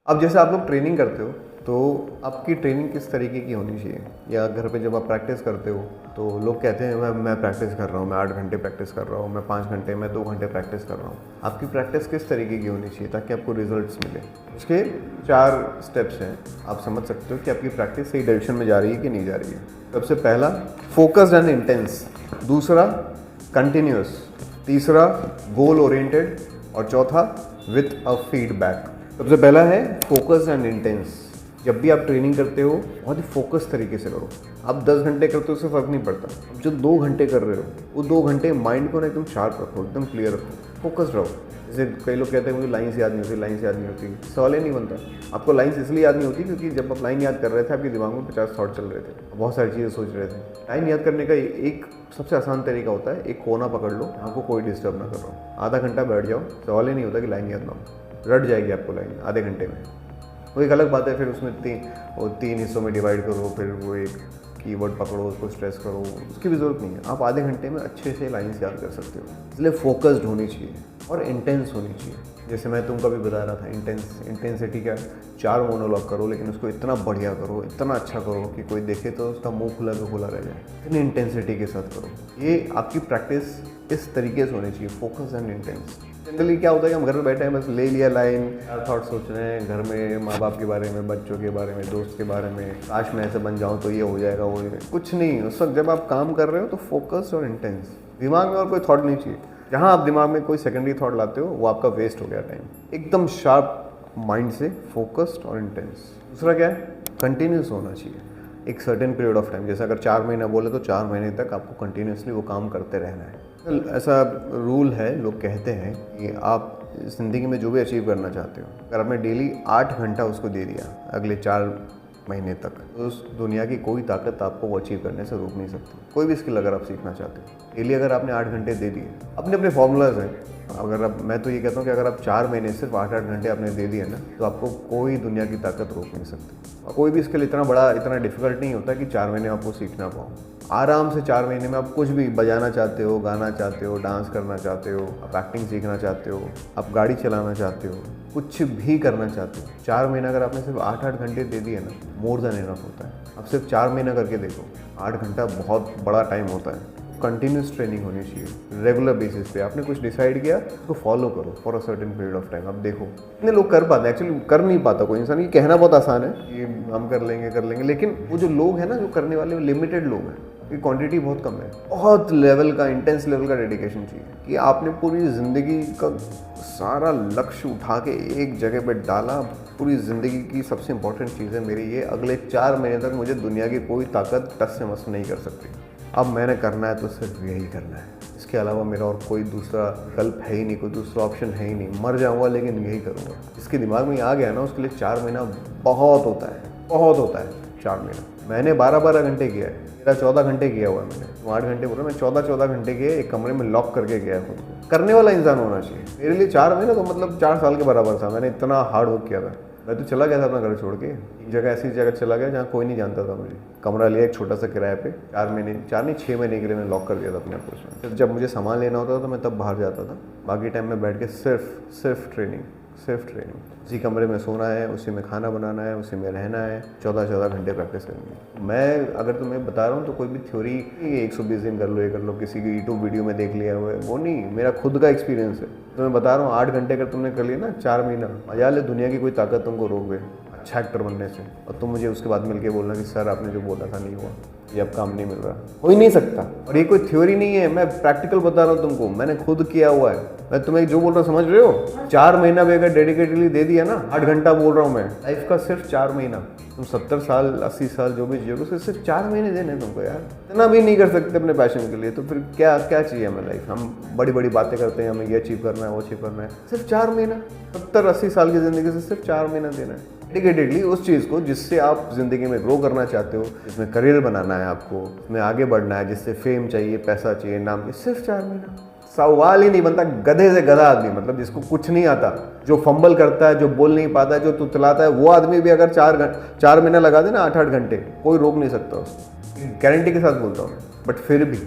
अब जैसे आप लोग ट्रेनिंग करते हो तो आपकी ट्रेनिंग किस तरीके की होनी चाहिए, या घर पे जब आप प्रैक्टिस करते हो तो लोग कहते हैं मैं प्रैक्टिस कर रहा हूँ, मैं 8 घंटे प्रैक्टिस कर रहा हूँ, मैं 5 घंटे, मैं 2 घंटे प्रैक्टिस कर रहा हूँ। आपकी प्रैक्टिस किस तरीके की होनी चाहिए ताकि आपको रिजल्ट्स मिले? उसके 4 स्टेप्स हैं, आप समझ सकते हो कि आपकी प्रैक्टिस सही डायरेक्शन में जा रही है कि नहीं जा रही है। सबसे पहला, फोकस्ड एंड इंटेंस। दूसरा, कंटिन्यूस। तीसरा, गोल ओरिएंटेड। और चौथा, विथ अ फीडबैक। सबसे पहला है फोकस एंड इंटेंस। जब भी आप ट्रेनिंग करते हो बहुत ही फोकस तरीके से करो। आप 10 घंटे करते हो उससे फ़र्क नहीं पड़ता। अब जो 2 घंटे कर रहे हो वो 2 घंटे माइंड को ना एकदम शार्प रखो, एकदम क्लियर रखो, फोकस रहो। जैसे कई लोग कहते हैं मुझे लाइन्स याद नहीं होती, लाइन्स याद नहीं होती। सवाल ही नहीं बनता। आपको लाइन्स इसलिए याद नहीं होती क्योंकि जब आप लाइन याद कर रहे थे आपके दिमाग में 50 थॉट चल रहे थे, बहुत सारी चीज़ें सोच रहे थे। लाइन याद करने का एक सबसे आसान तरीका होता है, एक कोना पकड़ लो, आपको कोई डिस्टर्ब ना कर रहा हो, आधा घंटा बैठ जाओ। सवाल ही नहीं होता कि लाइन याद ना हो, रट जाएगी आपको लाइन आधे घंटे में। वो एक अलग बात है, फिर उसमें तीन हिस्सों में डिवाइड करो, फिर वो एक कीवर्ड पकड़ो, उसको स्ट्रेस करो, उसकी भी ज़रूरत नहीं है। आप आधे घंटे में अच्छे से लाइन्स याद कर सकते हो। इसलिए फोकस्ड होनी चाहिए और इंटेंस होनी चाहिए। जैसे मैं तुमको भी बता रहा था, इंटेंसिटी क्या है, 4 मोनोलॉग करो लेकिन उसको इतना बढ़िया करो, इतना अच्छा करो कि कोई देखे तो उसका मुंह खुला तो खुला रह जाए। इतनी इंटेंसिटी के साथ करो। ये आपकी प्रैक्टिस इस तरीके से होनी चाहिए, फोकस एंड इंटेंस। जनरली क्या होता है कि हम घर में बैठे हैं, बस ले लिया लाइन, थॉट सोच रहे हैं घर में माँ बाप के बारे में, बच्चों के बारे में, दोस्त के बारे में, काश मैं ऐसे बन जाऊँ तो ये हो जाएगा, वो कुछ नहीं। उस वक्त जब आप काम कर रहे हो तो फोकस और इंटेंस, दिमाग में और कोई थॉट नहीं चाहिए। जहाँ आप दिमाग में कोई सेकेंडरी थॉट लाते हो वो आपका वेस्ट हो गया टाइम। एकदम शार्प माइंड से फोकस्ड और इंटेंस। दूसरा क्या है, कंटिन्यूस होना चाहिए एक सर्टेन पीरियड ऑफ टाइम। जैसे अगर 4 महीना बोले तो 4 महीने तक आपको कंटिन्यूसली वो काम करते रहना है। ऐसा रूल है, लोग कहते हैं कि आप ज़िंदगी में जो भी अचीव करना चाहते हो, अगर आपने डेली 8 घंटा उसको दे दिया अगले 4 महीने तक, तो उस दुनिया की कोई ताकत आपको वो अचीव करने से रोक नहीं सकती। कोई भी स्किल अगर आप सीखना चाहते हो, डेली अगर आपने 8 घंटे दे दिए, अपने अपने फॉर्मूलाज हैं। अगर आप, मैं तो ये कहता हूँ कि अगर आप 4 महीने सिर्फ 8-8 घंटे आपने दे दिए ना, तो आपको कोई दुनिया की ताकत रोक नहीं सकती। और कोई भी स्किल इतना बड़ा, इतना डिफिकल्ट नहीं होता कि 4 महीने आपको सीखना पाओ। आराम से 4 महीने में आप कुछ भी बजाना चाहते हो, गाना चाहते हो, डांस करना चाहते हो, आप एक्टिंग सीखना चाहते हो, आप गाड़ी चलाना चाहते हो, कुछ भी करना चाहते हो, 4 महीना अगर आपने सिर्फ 8-8 घंटे दे दिए ना, मोर देन इनफ होता है। अब सिर्फ 4 महीना करके देखो, 8 घंटा बहुत बड़ा टाइम होता है। कंटिन्यूस ट्रेनिंग होनी चाहिए, रेगुलर बेसिस पे। आपने कुछ डिसाइड किया उसको फॉलो करो for a certain period of time. आप देखो इतने लोग कर पाते हैं, एक्चुअली कर नहीं पाता कोई इंसान। ये कहना बहुत आसान है कि हम कर लेंगे, लेकिन वो जो लोग हैं ना, जो करने वाले, वो लिमिटेड लोग हैं, की क्वांटिटी बहुत कम है। बहुत लेवल का, इंटेंस लेवल का डेडिकेशन चाहिए कि आपने पूरी ज़िंदगी का सारा लक्ष्य उठा के एक जगह पे डाला। पूरी ज़िंदगी की सबसे इंपॉर्टेंट चीज़ है मेरी ये, अगले 4 महीने तक मुझे दुनिया की कोई ताकत टस से मस नहीं कर सकती। अब मैंने करना है तो सिर्फ यही करना है, इसके अलावा मेरा और कोई दूसरा विकल्प है ही नहीं, कोई दूसरा ऑप्शन है ही नहीं। मर जाऊँगा लेकिन यही करूँगा। इसके दिमाग में आ गया ना, उसके लिए 4 महीना बहुत होता है, बहुत होता है 4 महीना। मैंने 12-12 घंटे किया है, मेरा 14 घंटे किया हुआ है। मैंने 8 घंटे बोल रहा, मैं 14-14 घंटे किए, एक कमरे में लॉक करके गया खुद को। करने वाला इंसान होना चाहिए। मेरे लिए 4 महीने तो मतलब 4 साल के बराबर था। मैंने इतना हार्ड वर्क किया था। मैं तो चला गया था अपना घर छोड़ के, एक जगह, ऐसी जगह चला गया जहाँ कोई नहीं जानता था मुझे। कमरा लिया एक छोटा सा किराए पे, 6 महीने के लिए मैंने लॉक कर दिया था अपने आप को उसमें। फिर जब मुझे सामान लेना होता था तो मैं तब बाहर जाता था। बाकी टाइम में बैठ के सिर्फ ट्रेनिंग। उसी कमरे में सोना है, उसी में खाना बनाना है, उसी में रहना है, 14-14 घंटे प्रैक्टिस करनी है। मैं अगर तुम्हें बता रहा हूँ तो कोई भी थ्योरी 120 दिन कर लो, ये कर लो, किसी की यूट्यूब वीडियो में देख लिया हुआ है, वो नहीं, मेरा खुद का एक्सपीरियंस है। तो मैं बता रहा हूँ 8 घंटे अगर तुमने कर लिया ना 4 महीना, मजा ले, दुनिया की कोई ताकत तुमको रोक दे अच्छा एक्टर बनने से। और तुम मुझे उसके बाद मिलके बोलना कि सर आपने जो बोला था नहीं हुआ, ये अब काम नहीं मिल रहा। हो ही नहीं सकता। और ये कोई थ्योरी नहीं है, मैं प्रैक्टिकल बता रहा हूँ तुमको, मैंने खुद किया हुआ है। मैं तुम्हें जो बोल रहा हूँ समझ रहे हो? 4 महीना भी अगर डेडिकेटली दे दिया ना, 8 घंटा बोल रहा हूँ मैं, लाइफ का सिर्फ 4 महीना। तुम 70 साल 80 साल जो भी जियोगे, उसके सिर्फ 4 महीने देने तुमको यार। इतना भी नहीं कर सकते अपने पैशन के लिए, तो फिर क्या चाहिए हमें लाइफ? हम बड़ी बड़ी बातें करते हैं, हमें ये अचीव करना है, वो अचीव करना है। सिर्फ 4 महीना, 70-80 साल की ज़िंदगी से सिर्फ 4 महीना देना है डेडिकेटेडली उस चीज़ को जिससे आप ज़िंदगी में ग्रो करना चाहते हो, जिसमें करियर बनाना है आपको, जिसमें आगे बढ़ना है, जिससे फेम चाहिए, पैसा चाहिए, नाम चाहिए। सिर्फ 4 महीना। सवाल ही नहीं बनता। गधे से गधा आदमी, मतलब जिसको कुछ नहीं आता, जो फंबल करता है, जो बोल नहीं पाता है, जो तुतलाता है, वो आदमी भी अगर 4 महीना लगा दे ना, 8-8 घंटे, कोई रोक नहीं सकता उसको, गारंटी के साथ बोलता हूँ मैं। बट फिर भी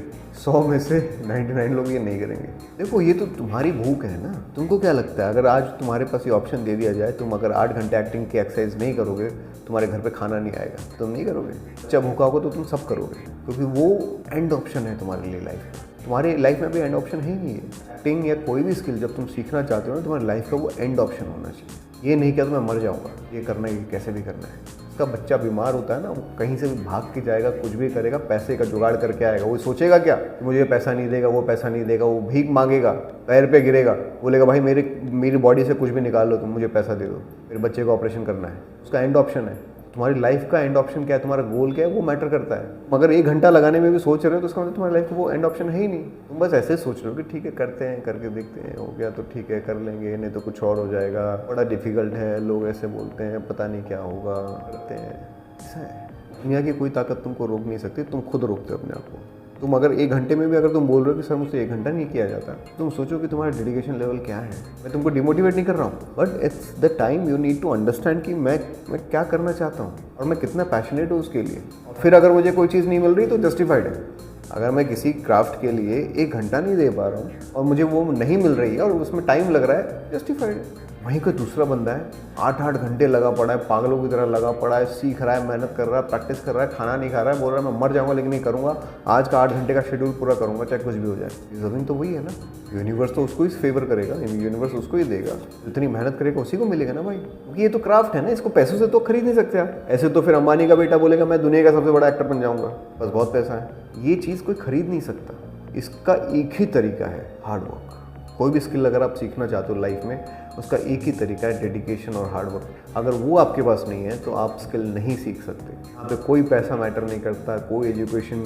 100 में से 99 लोग ये नहीं करेंगे। देखो ये तो तुम्हारी भूख है ना। तुमको क्या लगता है अगर आज तुम्हारे पास ये ऑप्शन दे दिया जाए, तुम अगर 8 घंटे एक्टिंग की एक्सरसाइज नहीं करोगे, तुम्हारे घर पे खाना नहीं आएगा, तुम नहीं करोगे? बच्चा भूखा होगा तो तुम सब करोगे, क्योंकि वो एंड ऑप्शन है तुम्हारे लिए लाइफ में। तुम्हारी लाइफ में भी एंड ऑप्शन है ही नहीं है। एक्टिंग या कोई भी स्किल जब तुम सीखना चाहते हो ना, तुम्हारी लाइफ का वो एंड ऑप्शन होना चाहिए। ये नहीं कि मैं मर जाऊँगा, ये करना है, ये कैसे भी करना है। उसका बच्चा बीमार होता है ना, वो कहीं से भी भाग के जाएगा, कुछ भी करेगा, पैसे का जुगाड़ करके आएगा। वो सोचेगा क्या कि मुझे पैसा नहीं देगा, वो पैसा नहीं देगा, वो भीख मांगेगा, पैर पे गिरेगा, बोलेगा भाई मेरी बॉडी से कुछ भी निकाल लो, तुम मुझे पैसा दे दो, मेरे बच्चे को ऑपरेशन करना है। उसका एंड ऑप्शन है। तुम्हारी लाइफ का एंड ऑप्शन क्या है, तुम्हारा गोल क्या है, वो मैटर करता है। मगर 1 घंटा लगाने में भी सोच रहे हो तो उसका मतलब तुम्हारी लाइफ का वो एंड ऑप्शन है ही नहीं। तुम बस ऐसे सोच रहे हो कि ठीक है करते हैं, करके देखते हैं, हो गया तो ठीक है कर लेंगे, नहीं तो कुछ और हो जाएगा, बड़ा डिफिकल्ट है, लोग ऐसे बोलते हैं, पता नहीं क्या होगा, करते हैं। ऐसा है, दुनिया की कोई ताकत तुमको रोक नहीं सकती, तुम खुद रोकते हो अपने आप को। तुम अगर 1 घंटे में भी अगर तुम बोल रहे हो कि सर मुझसे 1 घंटा नहीं किया जाता, तुम सोचो कि तुम्हारा डेडिकेशन लेवल क्या है। मैं तुमको डिमोटिवेट नहीं कर रहा हूँ, but it's the time you need to understand कि मैं क्या करना चाहता हूँ और मैं कितना पैशनेट हूँ उसके लिए। फिर अगर मुझे कोई चीज़ नहीं मिल रही तो जस्टिफाइड है। अगर मैं किसी क्राफ्ट के लिए 1 घंटा नहीं दे पा रहा हूँ और मुझे वो नहीं मिल रही है और उसमें टाइम लग रहा है, जस्टिफाइड है। वहीं कोई दूसरा बंदा है 8-8 घंटे लगा पड़ा है, पागलों की तरह लगा पड़ा है, सीख रहा है, मेहनत कर रहा है, प्रैक्टिस कर रहा है, खाना नहीं खा रहा है, बोल रहा है मैं मर जाऊंगा लेकिन नहीं करूंगा, आज का 8 घंटे का शेड्यूल पूरा करूंगा चाहे कुछ भी हो जाए। डिजर्विंग तो वही है ना। यूनिवर्स तो उसको ही फेवर करेगा, यूनिवर्स उसको ही देगा, जितनी मेहनत करेगा उसी को मिलेगा ना भाई। क्योंकि ये तो क्राफ्ट है ना, इसको पैसों से तो खरीद नहीं सकते आप। ऐसे तो फिर अंबानी का बेटा बोलेगा मैं दुनिया का सबसे बड़ा एक्टर बन जाऊंगा, बस बहुत पैसा है। ये चीज़ कोई खरीद नहीं सकता। इसका एक ही तरीका है, हार्ड वर्क। कोई भी स्किल अगर आप सीखना चाहते हो लाइफ में, उसका एक ही तरीका है, डेडिकेशन और हार्ड वर्क। अगर वो आपके पास नहीं है तो आप स्किल नहीं सीख सकते। यहाँ पे कोई पैसा मैटर नहीं करता, कोई एजुकेशन,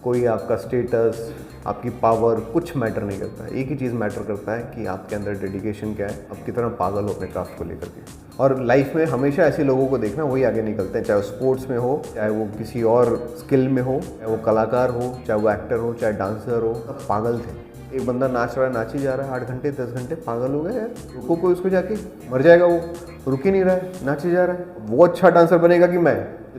कोई आपका स्टेटस, आपकी पावर, कुछ मैटर नहीं करता। एक ही चीज़ मैटर करता है कि आपके अंदर डेडिकेशन क्या है, आप कितना पागल हो अपने क्राफ्ट को लेकर के। और लाइफ में हमेशा ऐसे लोगों को देखना, वही आगे निकलते हैं, चाहे वो स्पोर्ट्स में हो, चाहे वो किसी और स्किल में हो, चाहे वो कलाकार हो, चाहे वो एक्टर हो, चाहे डांसर हो, सब पागल थे। एक बंदा नाच रहा है, नाच ही जा रहा है 8 घंटे 10 घंटे, पागल हो गया यार। रुको कोई उसको जाके, मर जाएगा वो, रुक ही नहीं रहा है, नाच ही जा रहा है। वो अच्छा डांसर बनेगा कि मैं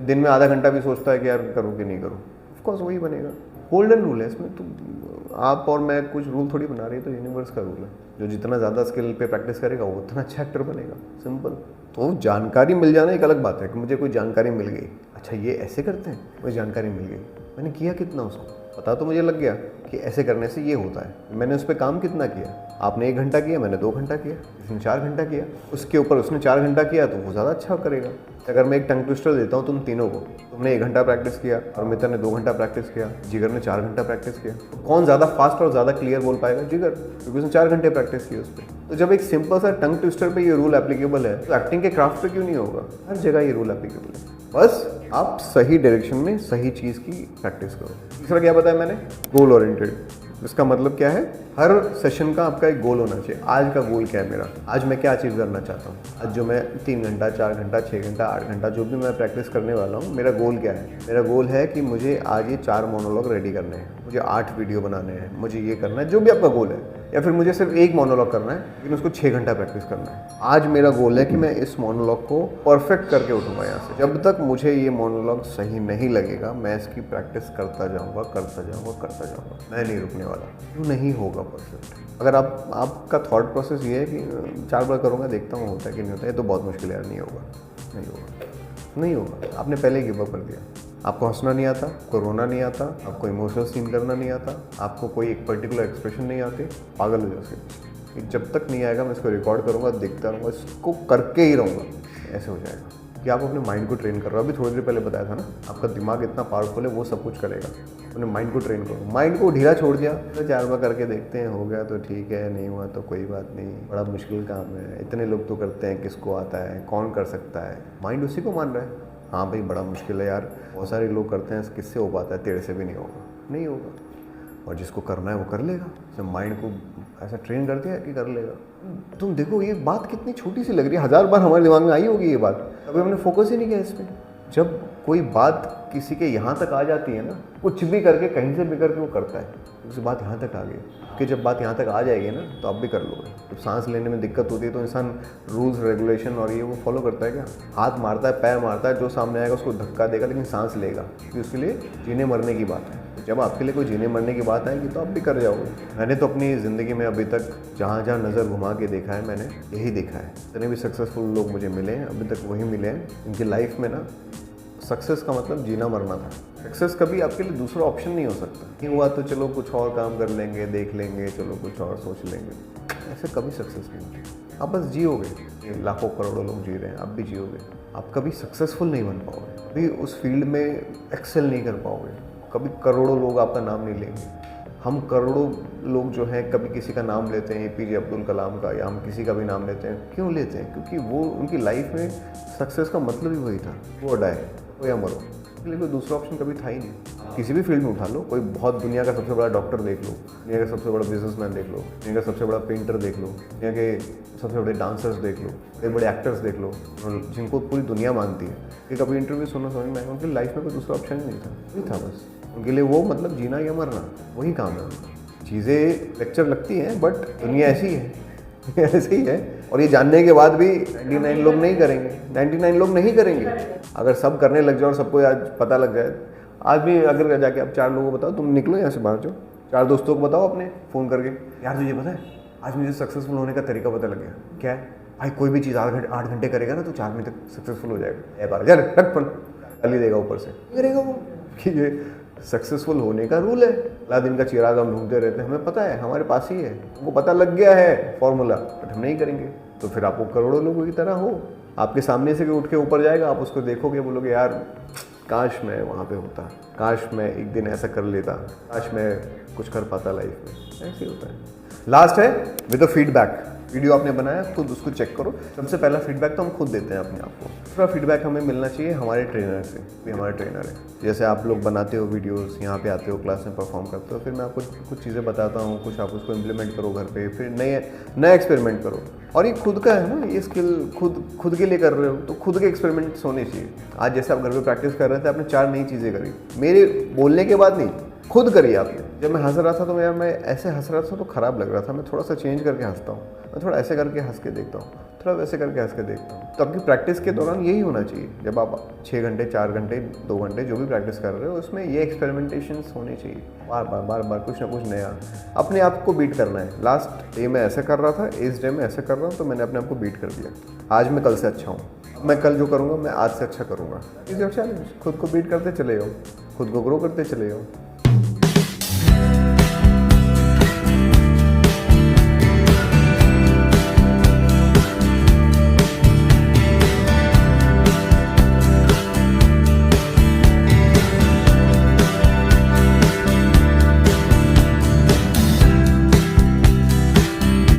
दिन में आधा घंटा भी सोचता है कि यार करूँ कि नहीं करूँ, ऑफकोर्स वही बनेगा। गोल्डन रूल है इसमें, तो आप और मैं कुछ रूल थोड़ी बना रही है, तो यूनिवर्स का रूल है। जो जितना ज़्यादा स्किल पे प्रैक्टिस करेगा वो उतना अच्छा एक्टर बनेगा, सिंपल। तो जानकारी मिल जाना एक अलग बात है कि मुझे कोई जानकारी मिल गई, अच्छा ये ऐसे करते हैं, मुझे जानकारी मिल गई, मैंने किया कितना उसको पता तो मुझे लग गया कि ऐसे करने से ये होता है। मैंने उस पर काम कितना किया, आपने 1 घंटा किया, मैंने 2 घंटा किया, इसने 4 घंटा किया, उसके ऊपर उसने 4 घंटा किया तो वो ज़्यादा अच्छा करेगा। अगर मैं एक टंग ट्विस्टर देता हूँ तुम तीनों को, तुमने 1 घंटा प्रैक्टिस किया और मित्र ने 2 घंटा प्रैक्टिस किया, जिगर ने 4 घंटा प्रैक्टिस किया, तो कौन ज़्यादा फास्ट और ज़्यादा क्लियर बोल पाएगा? जिगर, क्योंकि उसने 4 घंटे प्रैक्टिस की उस पर। तो जब एक सिंपल सा टंग ट्विस्टर पे ये रूल एप्लीकेबल है, तो एक्टिंग के क्राफ्ट पे क्यों नहीं होगा? हर जगह ये रूल एप्लीकेबल है। बस आप सही डायरेक्शन में सही चीज़ की प्रैक्टिस करो। तीसरा क्या बताया मैंने? Goal oriented. इसका मतलब क्या है? हर सेशन का आपका एक गोल होना चाहिए। आज का गोल क्या है मेरा? आज मैं क्या अचीव करना चाहता हूँ? आज जो मैं 3 घंटा 4 घंटा 6 घंटा 8 घंटा जो भी मैं प्रैक्टिस करने वाला हूँ, मेरा गोल क्या है? मेरा गोल है कि मुझे आज ये 4 मोनोलॉग रेडी करने हैं, मुझे 8 वीडियो बनाने हैं, मुझे ये करना है, जो भी आपका गोल है। या फिर मुझे सिर्फ 1 मोनोलॉग करना है लेकिन उसको 6 घंटा प्रैक्टिस करना है। आज मेरा गोल है कि मैं इस मोनोलॉग को परफेक्ट करके उठूंगा यहाँ से। जब तक मुझे ये मोनोलॉग सही नहीं लगेगा, मैं इसकी प्रैक्टिस करता जाऊँगा, करता जाऊँगा, करता जाऊँगा, मैं नहीं रुकने वाला। क्यों नहीं होगा परफेक्ट? अगर आपका थॉट प्रोसेस ये है कि 4 बार करूँगा, देखता हूँ होता है कि नहीं होता है, तो बहुत मुश्किल है यार, नहीं होगा, नहीं होगा, नहीं होगा। आपने पहले ही गिव अप कर दिया। आपको हंसना नहीं आता, आपको रोना नहीं आता, आपको इमोशनल सीन करना नहीं आता, आपको कोई एक पर्टिकुलर एक्सप्रेशन नहीं आते, पागल हो जाओगे। जब तक नहीं आएगा मैं इसको रिकॉर्ड करूँगा, देखता रहूँगा, इसको करके ही रहूँगा, ऐसे हो जाएगा। कि आप अपने माइंड को ट्रेन कर रहे हो। अभी थोड़ी देर पहले बताया था ना, आपका दिमाग इतना पावरफुल है, वो सब कुछ करेगा। अपने माइंड को ट्रेन करो। माइंड को ढीला छोड़ दिया तो 4 बार करके देखते हैं, हो गया तो ठीक है, नहीं हुआ तो कोई बात नहीं, बड़ा मुश्किल काम है, इतने लोग तो करते हैं, किसको आता है, कौन कर सकता है। माइंड उसी को मान रहा है, हाँ भाई बड़ा मुश्किल है यार, बहुत सारे लोग करते हैं, किससे हो पाता है, तेरे से भी नहीं होगा, नहीं होगा। और जिसको करना है वो कर लेगा। जब माइंड को ऐसा ट्रेन कर दिया कि कर लेगा। तुम देखो ये बात कितनी छोटी सी लग रही है, 1000 बार हमारे दिमाग में आई होगी ये बात, अभी हमने फोकस ही नहीं किया इस पर। जब कोई बात किसी के यहाँ तक आ जाती है ना, कुछ भी करके कहीं से भी करके वो करता है, उसकी बात यहाँ तक आ गई कि जब बात यहाँ तक आ जाएगी ना तो आप भी कर लोगे। जब सांस लेने में दिक्कत होती है तो इंसान रूल्स रेगुलेशन और ये वो फॉलो करता है क्या? हाथ मारता है, पैर मारता है, जो सामने आएगा उसको धक्का देगा, लेकिन सांस लेगा, क्योंकि उसके लिए जीने मरने की बात है। जब आपके लिए कोई जीने मरने की बात आएगी तो आप भी कर जाओगे। मैंने तो अपनी ज़िंदगी में अभी तक जहाँ जहाँ नज़र घुमा के देखा है, मैंने यही देखा है। जितने भी सक्सेसफुल लोग मुझे मिले हैं अभी तक वही मिले हैं। इनकी लाइफ में ना सक्सेस का मतलब जीना मरना था। सक्सेस कभी आपके लिए दूसरा ऑप्शन नहीं हो सकता। नहीं हुआ तो चलो कुछ और काम कर लेंगे, देख लेंगे, चलो कुछ और सोच लेंगे। ऐसे कभी सक्सेस नहीं होती। आप बस जियोगे, लाखों करोड़ों लोग जी रहे हैं, आप भी जियोगे। आप कभी सक्सेसफुल नहीं बन पाओगे, कभी उस फील्ड में एक्सेल नहीं कर पाओगे, कभी करोड़ों लोग आपका नाम नहीं लेंगे। हम करोड़ों लोग जो हैं कभी किसी का नाम लेते हैं, APJ अब्दुल कलाम का, या हम किसी का भी नाम लेते हैं। क्यों लेते हैं? क्योंकि वो उनकी लाइफ में सक्सेस का मतलब ही वही था, वो डाए हो या मरो। इसके लिए कोई दूसरा ऑप्शन कभी था ही नहीं। किसी भी फील्ड में उठा लो, कोई बहुत दुनिया का सबसे बड़ा डॉक्टर देख लो, दुनिया का सबसे बड़ा बिजनेसमैन देख लो, दुनिया का सबसे बड़ा पेंटर देख लो, दुनिया के सबसे बड़े डांसर्स देख लो, बड़े बड़े एक्टर्स देख लो, जिनको पूरी दुनिया मानती है। कि कभी इंटरव्यू सुनना समझ में आया, उनकी लाइफ में कोई दूसरा ऑप्शन ही नहीं था, वही था बस। उनके लिए वो मतलब जीना या मरना, वही काम है उनका। चीज़ें लेक्चर लगती हैं बट दुनिया ऐसी है ऐसे ही है। और ये जानने के बाद भी 99 लोग नहीं करेंगे, 99 लोग नहीं करेंगे। अगर सब करने लग जाए और सबको आज पता लग जाए, आज भी अगर जाके आप 4 लोगों को बताओ तुम निकलो यहाँ से बाहर जाओ, 4 दोस्तों को बताओ अपने फ़ोन करके, यार तुझे पता है आज मुझे सक्सेसफुल होने का तरीका पता लग गया। क्या है भाई? कोई भी चीज़ 8 घंटे करेगा ना तो 4 महीने तक सक्सेसफुल हो जाएगा। यार रख फोन, गाली देगा ऊपर से, करेगा वो। कि ये सक्सेसफुल होने का रूल है। अगला दिन का चिराग हम ढूंढते रहते हैं, हमें पता है, हमारे पास ही है, वो पता लग गया है फॉर्मूला, बट हम नहीं करेंगे। तो फिर आपको करोड़ों लोगों की तरह हो, आपके सामने से उठ के ऊपर जाएगा, आप उसको देखोगे, बोलोगे यार काश मैं वहाँ पे होता, काश मैं एक दिन ऐसा कर लेता, काश मैं कुछ कर पाता लाइफ में। ऐसे ही होता है। लास्ट है विद फीडबैक। वीडियो आपने बनाया, खुद उसको चेक करो। सबसे पहला फीडबैक तो हम खुद देते हैं अपने आप को। दूसरा फीडबैक हमें मिलना चाहिए हमारे ट्रेनर से, भी हमारे ट्रेनर है। जैसे आप लोग बनाते हो वीडियोस, यहाँ पे आते हो, क्लास में परफॉर्म करते हो, फिर मैं आपको कुछ चीज़ें बताता हूँ, कुछ आप उसको इम्प्लीमेंट करो घर पे, फिर नया एक्सपेरिमेंट करो। और ये खुद का है ना, ये स्किल खुद के लिए कर रहे हो तो खुद के एक्सपेरिमेंट्स होने चाहिए। आज जैसे आप घर पे प्रैक्टिस कर रहे थे, आपने 4 नई चीज़ें करी, मेरे बोलने के बाद नहीं, खुद करिए आपने। जब मैं हंस रहा था तो मैं ऐसे हंस रहा था तो ख़राब लग रहा था, मैं थोड़ा सा चेंज करके हंसता हूँ, मैं थोड़ा ऐसे करके हंस के देखता हूँ, थोड़ा वैसे करके हंस के देखता हूँ। तो आपकी प्रैक्टिस के दौरान यही होना चाहिए। जब आप 6 घंटे, 4 घंटे, 2 घंटे जो भी प्रैक्टिस कर रहे हो, उसमें ये एक्सपेरिमेंटेशंस होने चाहिए। बार बार कुछ ना कुछ नया अपने आप को बीट करना है। लास्ट डे में ऐसे कर रहा था, इस डे में ऐसे कर रहा हूँ, तो मैंने अपने आप को बीट कर दिया। आज मैं कल से अच्छा हूँ, मैं कल जो करूँगा मैं आज से अच्छा करूँगा। Is your challenge. खुद को बीट करते चले जाओ, खुद को ग्रो करते चले जाओ।